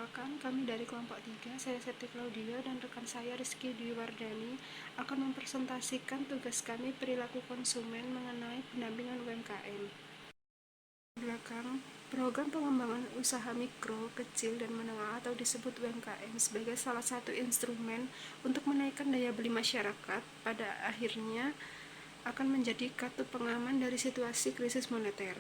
Perkenalkan, kami dari kelompok 3, saya Septi Claudia dan rekan saya Rizky Dwiwardani akan mempresentasikan tugas kami perilaku konsumen mengenai pendampingan UMKM. Belakang, program pengembangan usaha mikro, kecil, dan menengah atau disebut UMKM sebagai salah satu instrumen untuk menaikkan daya beli masyarakat pada akhirnya akan menjadi kartu pengaman dari situasi krisis moneter.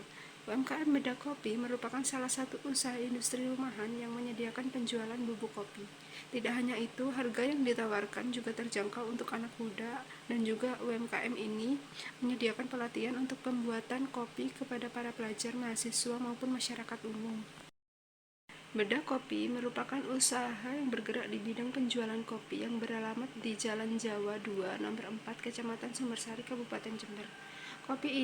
UMKM Beda Kopi merupakan salah satu usaha industri rumahan yang menyediakan penjualan bubuk kopi. Tidak hanya itu, harga yang ditawarkan juga terjangkau untuk anak muda dan juga UMKM ini menyediakan pelatihan untuk pembuatan kopi kepada para pelajar, mahasiswa maupun masyarakat umum. Beda Kopi merupakan usaha yang bergerak di bidang penjualan kopi yang beralamat di Jalan Jawa 2, nomor 4, Kecamatan Sumbersari, Kabupaten Jember. Kopi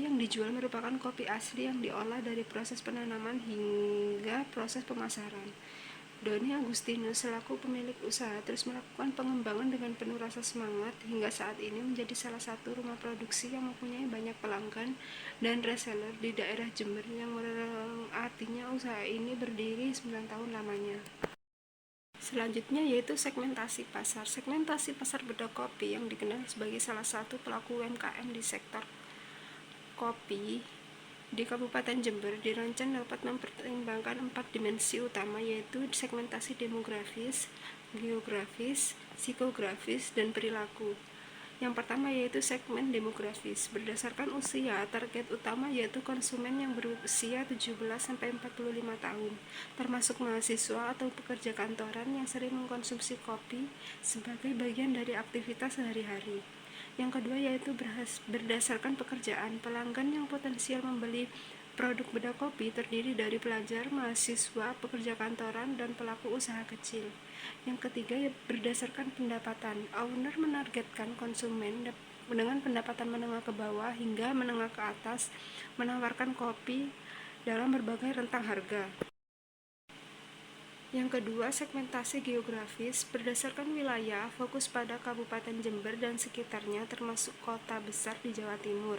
yang dijual merupakan kopi asli yang diolah dari proses penanaman hingga proses pemasaran. Doni Agustinus selaku pemilik usaha terus melakukan pengembangan dengan penuh rasa semangat hingga saat ini menjadi salah satu rumah produksi yang mempunyai banyak pelanggan dan reseller di daerah Jember, yang artinya usaha ini berdiri 9 tahun lamanya. Selanjutnya yaitu segmentasi pasar. Segmentasi pasar Beda Kopi yang dikenal sebagai salah satu pelaku UMKM di sektor kopi di Kabupaten Jember dirancang dapat mempertimbangkan 4 dimensi utama, yaitu segmentasi demografis, geografis, psikografis, dan perilaku. Yang pertama yaitu segmen demografis. Berdasarkan usia, target utama yaitu konsumen yang berusia 17-45 tahun, termasuk mahasiswa atau pekerja kantoran yang sering mengkonsumsi kopi sebagai bagian dari aktivitas sehari-hari. Yang kedua yaitu berdasarkan pekerjaan. Pelanggan yang potensial membeli produk Beda Kopi terdiri dari pelajar, mahasiswa, pekerja kantoran, dan pelaku usaha kecil. Yang ketiga berdasarkan pendapatan. Owner menargetkan konsumen dengan pendapatan menengah ke bawah hingga menengah ke atas, menawarkan kopi dalam berbagai rentang harga. Yang kedua, segmentasi geografis. Berdasarkan wilayah, fokus pada Kabupaten Jember dan sekitarnya termasuk kota besar di Jawa Timur.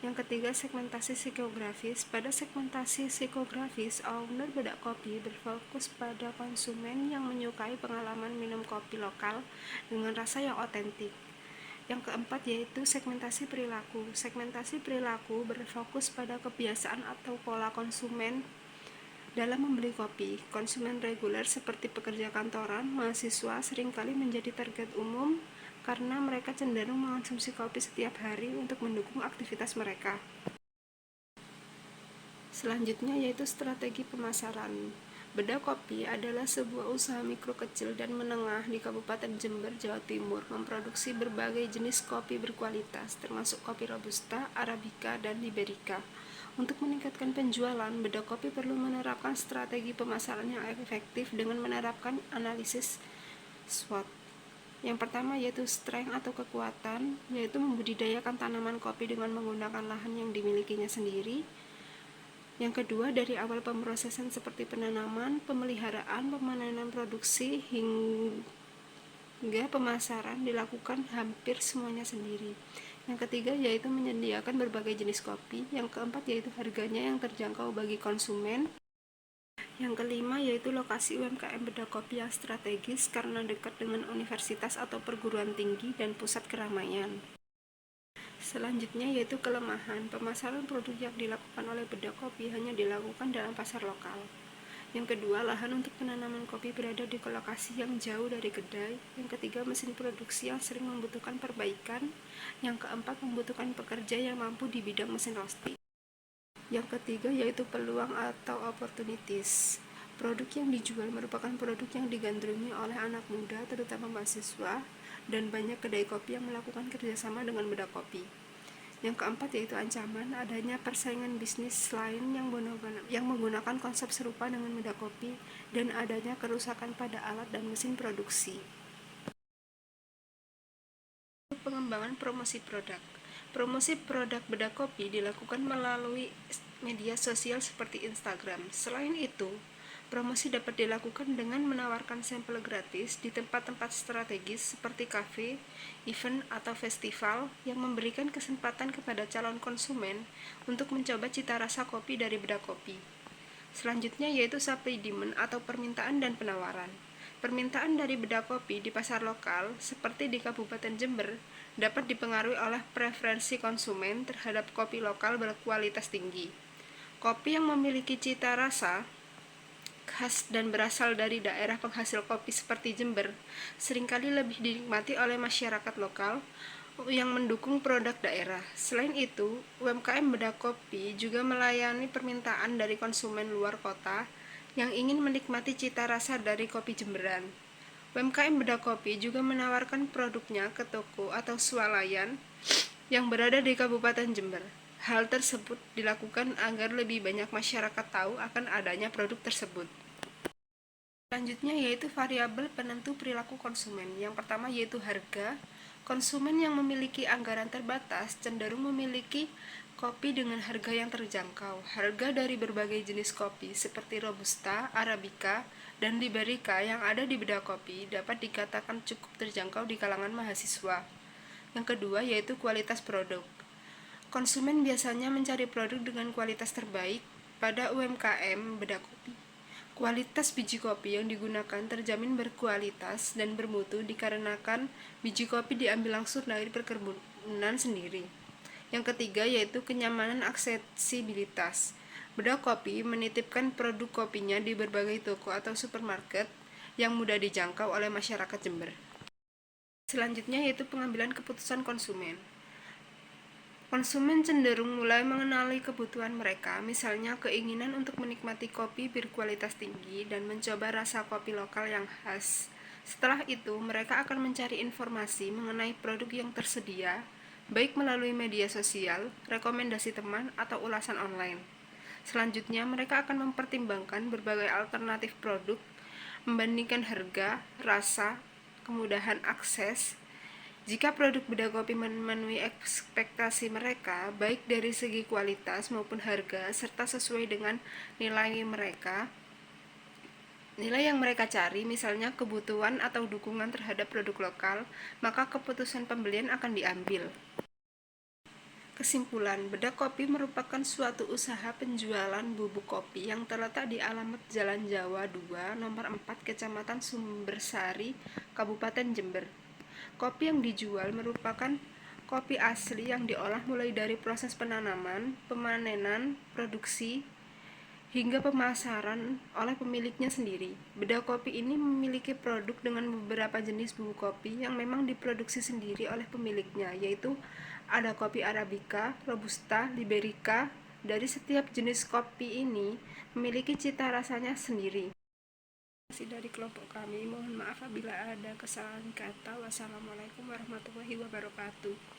Yang ketiga, segmentasi psikografis. Pada segmentasi psikografis, owner Beda Kopi berfokus pada konsumen yang menyukai pengalaman minum kopi lokal dengan rasa yang otentik. Yang keempat yaitu segmentasi perilaku. Segmentasi perilaku berfokus pada kebiasaan atau pola konsumen dalam membeli kopi. Konsumen reguler seperti pekerja kantoran, mahasiswa seringkali menjadi target umum karena mereka cenderung mengonsumsi kopi setiap hari untuk mendukung aktivitas mereka. Selanjutnya yaitu strategi pemasaran. Beda Kopi adalah sebuah usaha mikro kecil dan menengah di Kabupaten Jember, Jawa Timur, memproduksi berbagai jenis kopi berkualitas, termasuk kopi Robusta, Arabica, dan Liberica. Untuk meningkatkan penjualan, Beda Kopi perlu menerapkan strategi pemasaran yang efektif dengan menerapkan analisis SWOT. Yang pertama yaitu strength atau kekuatan, yaitu membudidayakan tanaman kopi dengan menggunakan lahan yang dimilikinya sendiri. Yang kedua, dari awal pemrosesan seperti penanaman, pemeliharaan, pemanenan produksi, hingga pemasaran dilakukan hampir semuanya sendiri. Yang ketiga yaitu menyediakan berbagai jenis kopi. Yang keempat yaitu harganya yang terjangkau bagi konsumen. Yang kelima yaitu lokasi UMKM Beda Kopi yang strategis karena dekat dengan universitas atau perguruan tinggi dan pusat keramaian. Selanjutnya yaitu kelemahan. Pemasaran produk yang dilakukan oleh Beda Kopi hanya dilakukan dalam pasar lokal. Yang kedua, lahan untuk penanaman kopi berada di lokasi yang jauh dari kedai. Yang ketiga, mesin produksi yang sering membutuhkan perbaikan. Yang keempat, membutuhkan pekerja yang mampu di bidang mesin roasting. Yang ketiga yaitu peluang atau opportunities. Produk yang dijual merupakan produk yang digandrungi oleh anak muda, terutama mahasiswa, dan banyak kedai kopi yang melakukan kerjasama dengan Beda Kopi. Yang keempat yaitu ancaman, adanya persaingan bisnis lain yang menggunakan konsep serupa dengan Beda Kopi, dan adanya kerusakan pada alat dan mesin produksi. Pengembangan promosi produk. Promosi produk Beda Kopi dilakukan melalui media sosial seperti Instagram. Selain itu, promosi dapat dilakukan dengan menawarkan sampel gratis di tempat-tempat strategis seperti kafe, event, atau festival yang memberikan kesempatan kepada calon konsumen untuk mencoba cita rasa kopi dari Beda Kopi. Selanjutnya yaitu supply demand atau permintaan dan penawaran. Permintaan dari beda kopi di pasar lokal, seperti di Kabupaten Jember, dapat dipengaruhi oleh preferensi konsumen terhadap kopi lokal berkualitas tinggi. Kopi yang memiliki cita rasa khas dan berasal dari daerah penghasil kopi seperti Jember, seringkali lebih dinikmati oleh masyarakat lokal yang mendukung produk daerah. Selain itu, UMKM beda kopi juga melayani permintaan dari konsumen luar kota yang ingin menikmati cita rasa dari kopi Jemberan. UMKM beda kopi juga menawarkan produknya ke toko atau swalayan yang berada di Kabupaten Jember. Hal tersebut dilakukan agar lebih banyak masyarakat tahu akan adanya produk tersebut. Selanjutnya yaitu variabel penentu perilaku konsumen. Yang pertama yaitu harga. Konsumen yang memiliki anggaran terbatas cenderung memiliki kopi dengan harga yang terjangkau. Harga dari berbagai jenis kopi seperti Robusta, Arabica, dan Liberica yang ada di beda kopi dapat dikatakan cukup terjangkau di kalangan mahasiswa. Yang kedua yaitu kualitas produk. Konsumen biasanya mencari produk dengan kualitas terbaik pada UMKM beda kopi. Kualitas biji kopi yang digunakan terjamin berkualitas dan bermutu dikarenakan biji kopi diambil langsung dari perkebunan sendiri. Yang ketiga yaitu kenyamanan aksesibilitas. Beda kopi menitipkan produk kopinya di berbagai toko atau supermarket yang mudah dijangkau oleh masyarakat Jember. Selanjutnya yaitu pengambilan keputusan konsumen. Konsumen cenderung mulai mengenali kebutuhan mereka, misalnya keinginan untuk menikmati kopi berkualitas tinggi dan mencoba rasa kopi lokal yang khas. Setelah itu, mereka akan mencari informasi mengenai produk yang tersedia, baik melalui media sosial, rekomendasi teman, atau ulasan online. Selanjutnya, mereka akan mempertimbangkan berbagai alternatif produk, membandingkan harga, rasa, kemudahan akses. Jika produk beda kopi memenuhi ekspektasi mereka, baik dari segi kualitas maupun harga, serta sesuai dengan nilai yang mereka cari, misalnya kebutuhan atau dukungan terhadap produk lokal, maka keputusan pembelian akan diambil. Kesimpulan, beda kopi merupakan suatu usaha penjualan bubuk kopi yang terletak di alamat Jalan Jawa 2, nomor 4, Kecamatan Sumbersari, Kabupaten Jember. Kopi yang dijual merupakan kopi asli yang diolah mulai dari proses penanaman, pemanenan, produksi, hingga pemasaran oleh pemiliknya sendiri. Beda kopi ini memiliki produk dengan beberapa jenis bubuk kopi yang memang diproduksi sendiri oleh pemiliknya, yaitu ada kopi Arabica, Robusta, Liberica. Dari setiap jenis kopi ini memiliki cita rasanya sendiri. Dari kelompok kami, mohon maaf apabila ada kesalahan kata. Wassalamualaikum warahmatullahi wabarakatuh.